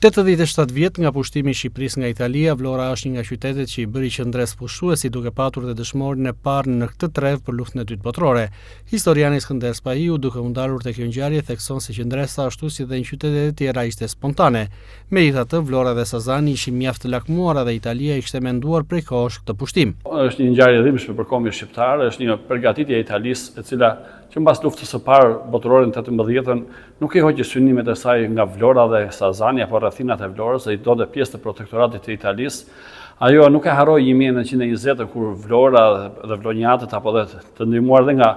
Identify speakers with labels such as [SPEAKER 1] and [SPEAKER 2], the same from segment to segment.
[SPEAKER 1] 87 vjet nga pushtimi i Shqipërisë nga Italia, Vlora është një nga qytetet që i bëri qendres pushtuesi duke patur dhe dëshmorin e parë në këtë trev për luftën e dytë botërore. Historiani Skënder Spaiu, duke u ndalur te kjo ngjarje, thekson se qendresa ashtu si dhe në qytetet e tjera ishte spontane. Megjithatë, Vlora dhe Sazani ishin mjaft të lakmuara dhe Italia i kishte menduar prej kohësh këtë pushtim.
[SPEAKER 2] Është një ngjarje e dhimbshme për kombin shqiptar, është një përgatitje e Italisë e cila që mbas luftës së parë botërore në 18-ën nuk i hoqi synimet e saj nga Vlora dhe Sazani apo rrethinat e Vlorës, ai donte pjesë të protektoratit të Italisë. Ajo nuk e harroi 1920 kur Vlora dhe vlonjatët apo dhe të ndihmuar dhe nga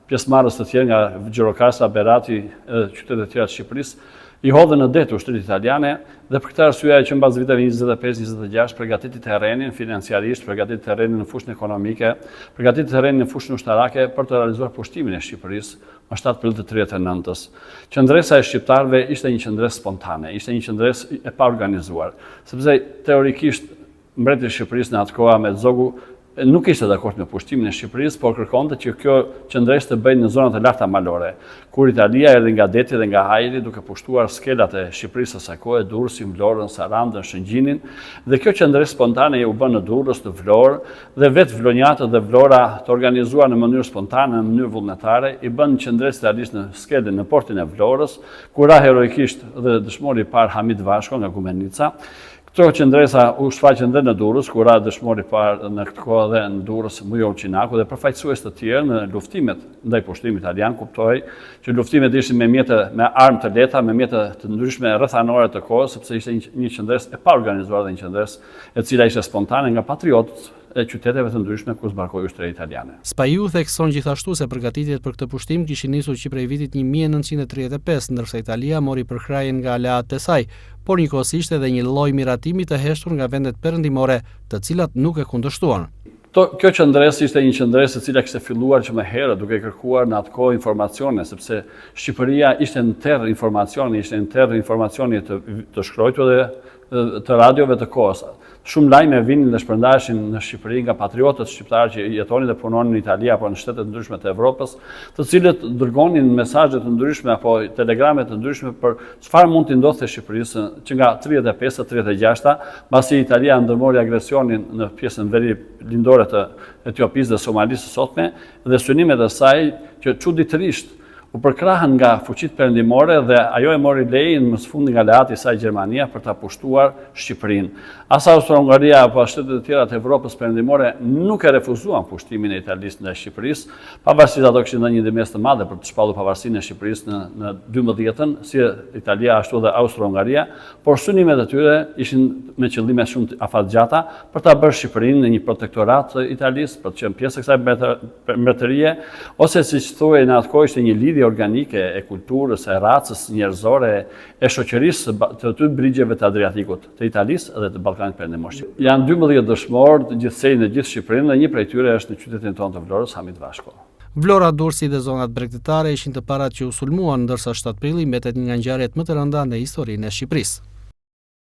[SPEAKER 2] pjesëmarrës të tjerë nga Gjirokastra, Berati, qytetet e tjera të Shqipërisë, i hodhën në det ushtrit italiane dhe për këtë arsye që mbas viteve 25-26 përgatiti terrenin financiarisht, përgatiti terrenin në fushën ekonomike, përgatiti terrenin në fushën ushtarake për të realizuar pushtimin e Shqipërisë më 7 prill të 39-s. Qendresa e shqiptarëve ishte një qendres spontane, ishte një qendres e paorganizuar, sepse teorikisht mbreti i Shqipërisë në atë kohë Ahmet Zogu nuk ishte dakord me pushtimin e Shqipërisë, por kërkonte që kjo qendresë të bëjnë në zonat e larta malore, kur Italia erdhi nga deti dhe nga ajri duke pushtuar skelat e Shqipërisë së saj kohe, Durrësin, Vlorën, Sarandën, Shëngjinin, dhe kjo qendresë spontane u bën në Durrës, në Vlorë, dhe vetë vlonjatët dhe Vlora të organizuar në mënyrë spontane, në mënyrë vullnetare, i bën qendresë realisht në skelën në portin e Vlorës, ku ra heroikisht dhe dëshmori i parë Hamid Vashko nga Gumenica. Këto qendresa u shfaqën dhe në Durrës, ku ra dëshmori parë në këtë kohë dhe në Durrës Mujor Qinaku dhe përfaqësues të tjerë në luftimet ndaj pushtimit italian, kuptoi që luftimet ishin me armë të lehta, me mjete të ndryshme rrethanore të kohës, sepse ishte një qendresë e paorganizuar dhe një qendresë e cila ishte spontane nga patriotët e qyteteve të ndryshme ku zbarkoi ushtria italiane.
[SPEAKER 1] Spaiu thekson gjithashtu se përgatitjet për këtë pushtim kishin nisur që prej vitit 1935, ndërsa Italia mori përkrajen nga aleatët e saj, por njëkohësisht edhe një lloj miratimi të heshtur nga vendet perëndimore, të cilat nuk e kundërshtuan.
[SPEAKER 2] Kjo qendresë ishte një qendresë e cila kishte filluar që më herët duke kërkuar në atë kohë informacione, sepse Shqipëria ishte në terr informacioni, ishte në terr informacioni të shkruajtur dhe të radiove të kohës. Shumë lajme vinin dhe shpërndaheshin në Shqipëri nga patriotët shqiptarë që jetonin dhe punonin në Itali apo në shtetet ndryshme të Evropës, të cilët dërgonin mesazhe të ndryshme apo telegrame të ndryshme për çfarë mund të ndodhte Shqipërisë që nga 35-36, pasi Italia ndërmori agresionin në pjesën verilindore të Etiopisë dhe Somalisë së sotme, dhe synimet e saj që çuditërisht u përkrahen nga fuqitë perëndimore dhe ajo e mori lejen më së fundi nga aleati i saj Gjermania për ta pushtuar Shqipërinë. As Austro-Hungaria apo shtetet e tjera të Evropës perëndimore nuk e refuzuan pushtimin e Italisë ndaj Shqipërisë, pavarësisht ato kishin dhënë një ndërmjes të madhe për të shpallur pavarësinë e Shqipërisë në 12-ën, si Italia ashtu dhe Austro-Hungaria, por synimet e tyre ishin me qëllime shumë afatgjata për ta bërë Shqipërinë në një protektorat të Italisë, për të qenë pjesë e kësaj mbretërie, ose siç thuhej në atë kohë ishte një lidhje organike e kulturës, e racës njerëzore, e shoqërisë të dy brigjeve të Adriatikut, të Italisë dhe të Ballkanit Perëndimor. Janë 12 dëshmorë gjithsej në gjithë Shqipërinë dhe një prej tyre është në qytetin tonë të Vlorës, Hamid Vashko.
[SPEAKER 1] Vlora, Durrësi dhe zonat bregdetare ishin të parat që u sulmuan, ndërsa 7 prilli mbetet një nga ngjarjet më të rënda në historinë e Shqipërisë.